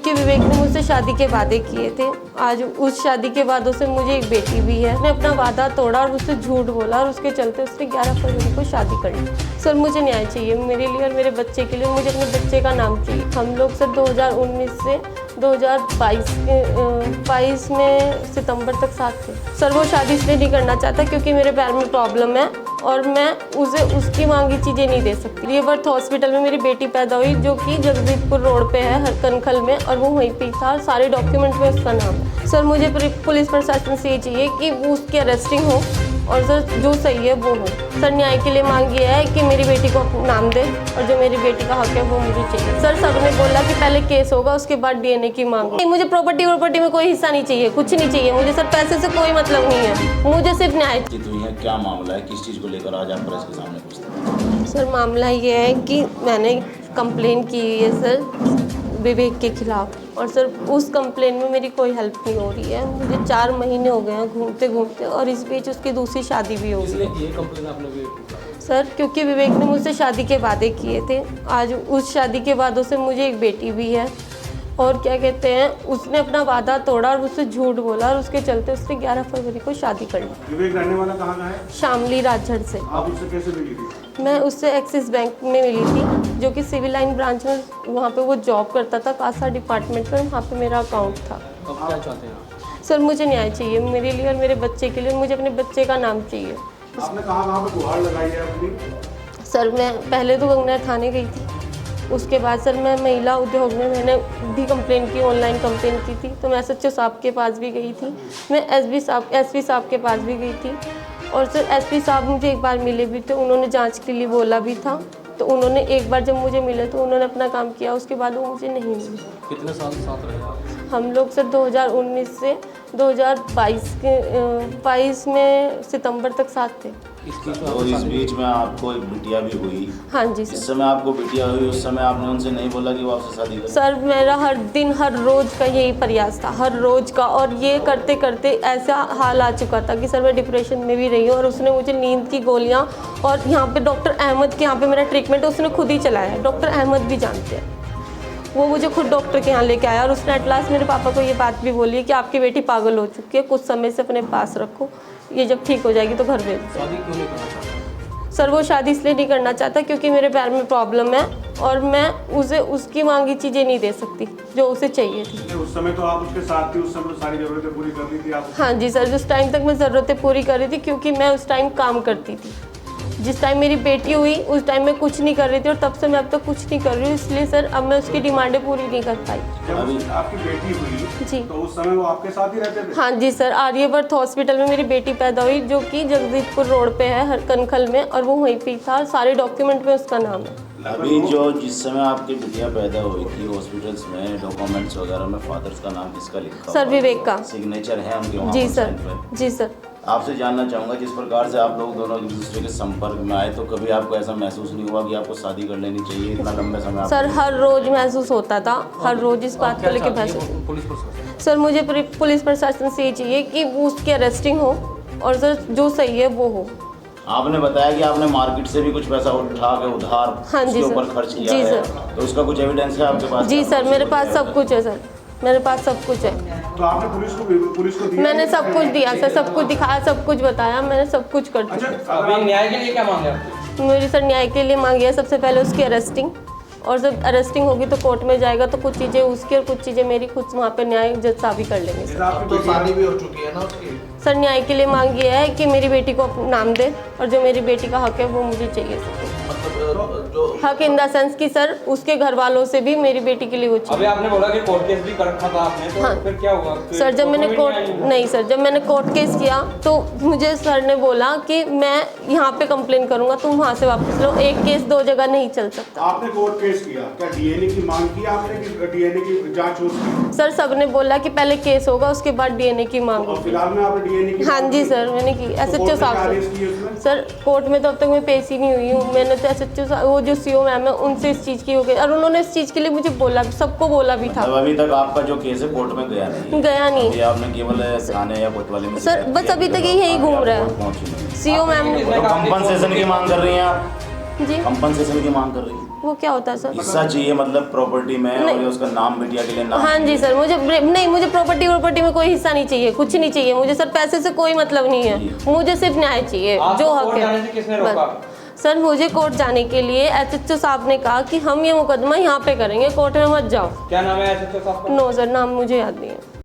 क्योंकि विवेक ने मुझसे शादी के वादे किए थे। आज उस शादी के वादों से मुझे एक बेटी भी है। उसने अपना वादा तोड़ा और उससे झूठ बोला और उसके चलते उसने 11 फरवरी को शादी कर ली। सर मुझे न्याय चाहिए मेरे लिए और मेरे बच्चे के लिए। मुझे अपने बच्चे का नाम चाहिए। हम लोग सर 2019 से 2022 में सितंबर तक साथ थे। सर वो शादी इसलिए नहीं करना चाहता क्योंकि मेरे पैर में प्रॉब्लम है और मैं उसे उसकी मांगी चीज़ें नहीं दे सकती। रियबर्थ हॉस्पिटल में मेरी बेटी पैदा हुई जो कि जगदीशपुर रोड पे है कनखल में, और वो वहीं पे था। सारे डॉक्यूमेंट में उसका नाम है। सर मुझे पुलिस प्रशासन से ये चाहिए कि वो उसकी अरेस्टिंग हो और सर जो सही है वो हो। सर न्याय के लिए मांग ये है कि मेरी बेटी को नाम दे और जो मेरी बेटी का हक है वो मुझे चाहिए। सर सबने बोला कि पहले केस होगा उसके बाद डीएनए की मांग। नहीं, मुझे प्रॉपर्टी में कोई हिस्सा नहीं चाहिए, कुछ नहीं चाहिए मुझे। सर पैसे से कोई मतलब नहीं है, मुझे सिर्फ न्याय। क्या मामला है, किस चीज़ को लेकर आज आप प्रेस के सामने पूछते हैं? सर मामला ये है कि मैंने कंप्लेन की है सर विवेक के खिलाफ, और सर उस कंप्लेन में मेरी कोई हेल्प नहीं हो रही है। मुझे 4 महीने हो गए हैं घूमते घूमते, और इस बीच उसकी दूसरी शादी भी हो गई। ये कंप्लेन आपने विवेक को? सर क्योंकि विवेक ने मुझसे शादी के वादे किए थे। आज उस शादी के वादों से मुझे एक बेटी भी है, और क्या कहते हैं उसने अपना वादा तोड़ा और उससे झूठ बोला और उसके चलते उसने 11 फरवरी को शादी कर ली। विवेक रहने वाला कहाँ का है? शामली राजझड़ से। आप उससे कैसे मिली थी? मैं उससे एक्सिस बैंक में मिली थी, जो कि सिविल लाइन ब्रांच में, वहाँ पे वो जॉब करता था कासा डिपार्टमेंट में, वहाँ पे मेरा अकाउंट था। अब क्या चाहते हैं आप? सर मुझे न्याय चाहिए मेरे लिए और मेरे बच्चे के लिए। मुझे अपने बच्चे का नाम चाहिए। आपने कहाँ पे गुहार लगाई है अपनी? सर मैं पहले तो गंगनर थाने गई थी, उसके बाद सर मैं महिला उद्योग में मैंने भी कंप्लेन की, ऑनलाइन कंप्लेन की थी। तो मैं SHO साहब के पास भी गई थी, मैं एसपी साहब के पास भी गई थी, और सर SP साहब मुझे एक बार मिले भी थे। उन्होंने जांच के लिए बोला भी था, तो उन्होंने एक बार जब मुझे मिले तो उन्होंने अपना काम किया, उसके बाद वो मुझे नहीं मिले। कितने साल साथ रहे आप? हम लोग सर 2019 से 2022 में सितंबर तक साथ थे। और इस बीच में आपको एक बिटिया भी हुई। हाँ जी सर। इस समय आपको बिटिया हुई, उस समय आपने उनसे नहीं बोला कि वो आपसे शादी करें? सर मेरा हर दिन हर रोज़ का यही प्रयास था, हर रोज़ का, और ये करते करते ऐसा हाल आ चुका था कि सर मैं डिप्रेशन में भी रही हूँ। और उसने मुझे नींद की गोलियाँ, और यहाँ पे डॉक्टर अहमद के यहाँ पे मेरा ट्रीटमेंट उसने खुद ही चलाया। डॉक्टर अहमद भी जानते हैं, वो मुझे खुद डॉक्टर के यहाँ लेके आया, और उसने एट लास्ट मेरे पापा को ये बात भी बोली है कि आपकी बेटी पागल हो चुकी है, कुछ समय से अपने पास रखो, ये जब ठीक हो जाएगी तो घर भेज दो। शादी क्यों नहीं करना चाहते? सर वो शादी इसलिए नहीं करना चाहता क्योंकि मेरे पैर में प्रॉब्लम है और मैं उसे उसकी मांगी चीज़ें नहीं दे सकती जो उसे चाहिए थी। उस समय तो आप उसके साथ थी, उस समय तो सारी जरूरतें पूरी कर ली थी आप? हाँ जी सर, जिस टाइम तक मैं ज़रूरतें पूरी कर रही थी, क्योंकि मैं उस टाइम काम करती थी। जिस टाइम मेरी बेटी हुई उस टाइम मैं कुछ नहीं कर रही थी, और तब से मैं अब तक कुछ नहीं कर रही हूँ। इसलिए सर अब मैं उसकी डिमांडें पूरी नहीं कर पाई। जब आपकी बेटी हुई जी, तो उस समय वो आपके साथ ही रहते थे? हाँ जी सर, आर्यवर्थ हॉस्पिटल में मेरी बेटी पैदा हुई जो कि जगदीशपुर रोड पे है कनखल में, और वो वहीं पे था। सारे डॉक्यूमेंट में उसका नाम है। अभी जिस समय आपकी बिटिया पैदा हुई थी हॉस्पिटल्स में डॉक्यूमेंट्स वगैरह में फादर्स का नाम किसका लिखा? सर विवेक का सिग्नेचर है उनके वहाँ? जी सर, जी सर। आपसे जानना चाहूँगा, जिस प्रकार से आप लोग दोनों एक दूसरे के संपर्क में आए, तो कभी आपको ऐसा महसूस नहीं हुआ कि आपको शादी कर लेनी चाहिए? इतना लंबा समय सर हर रोज़ महसूस होता था, हर रोज़ इस बात को लेकर महसूस। पुलिस प्रशासन? सर मुझे पुलिस प्रशासन से ये चाहिए कि वो उसकी अरेस्टिंग हो और सर जो सही है वो हो। आपने बताया कि आपने मार्केट से भी कुछ पैसा उठा के उधार हाँ जी उसके सर, ऊपर खर्च किया जी है, सर। तो उसका कुछ एविडेंस है आपके पास? जी सर, मेरे पास सब कुछ है सर, मेरे पास सब कुछ है। तो आपने पुलिस को दिया? मैंने सब कुछ दिया सर, सब कुछ दिखाया, सब कुछ बताया, मैंने सब कुछ कर दिया। अच्छा, अभी न्याय के लिए क्या मांगे आप? मेरी सर न्याय के लिए मांगी है सबसे पहले उसकी अरेस्टिंग, और जब अरेस्टिंग होगी तो कोर्ट में जाएगा तो कुछ चीज़ें उसकी और कुछ चीज़ें मेरी खुद वहाँ पे न्याय जज साहब ही कर लेंगे सर। आपकी तो शादी भी हो चुकी है ना उसकी? सर न्याय के लिए मांग ये है कि मेरी बेटी को नाम दे और जो मेरी बेटी का हक है वो मुझे चाहिए सर। मतलब जो हक इन द सेंस कि सर उसके घर वालों से भी मेरी बेटी के लिए वो चाहिए। अभी आपने बोला कि कोर्ट केस भी कर रखा था आपने, तो हाँ। फिर क्या हुआ? सर जब मैंने नहीं सर, जब मैंने कोर्ट केस किया तो मुझे सर ने बोला कि मैं यहाँ पे कंप्लेन करूँगा, तुम वहाँ से वापस लो, एक केस 2 जगह नहीं चल सकता। आपने कोर्ट केस किया, क्या डीएनए की मांग की आपने कि डीएनए की जांच हो उसकी? सर सबने बोला कि पहले केस होगा उसके बाद डीएनए की मांग और होगी। फिलहाल में आपने डीएनए की हाँ मांग जी की? सर मैंने की, तो SHO कोर्ट ने क्या साहब आदेश से। किए उसमें? सर कोर्ट में तो अब तक मैं पेश ही नहीं हुई हूँ। मैंने तो SHO साहब, वो जो CO मैम है उनसे इस चीज़ की हो गई, और उन्होंने इस चीज़ के लिए मुझे बोला, सबको बोला भी था। मतलब अभी तक आपका जो केस है कोर्ट में गया नहीं? गया नहीं ये आपने केवल थाने या कोतवाली में सर, बस अभी तक यही घूम रहा है। CO मैम ने कंपनसेशन की मांग कर रही हैं आप? जी कंपनसेशन की मांग कर रही है। वो क्या होता है सर? हिस्सा चाहिए मतलब प्रॉपर्टी में, और ये उसका नाम बिटिया के लिए नाम हाँ जी चाहिए। सर, मुझे प्रॉपर्टी में कोई हिस्सा नहीं चाहिए, कुछ नहीं चाहिए मुझे सर, पैसे से कोई मतलब नहीं है, मुझे सिर्फ न्याय चाहिए आपको जो हक कोर्ट जाने से है किसने बस। रोका? सर मुझे कोर्ट जाने के लिए एसएचओ साहब ने कहा कि हम ये मुकदमा यहाँ पे करेंगे, कोर्ट में मत जाओ। क्या नाम है एसएचओ साहब का? नो सर, नाम मुझे याद नहीं है।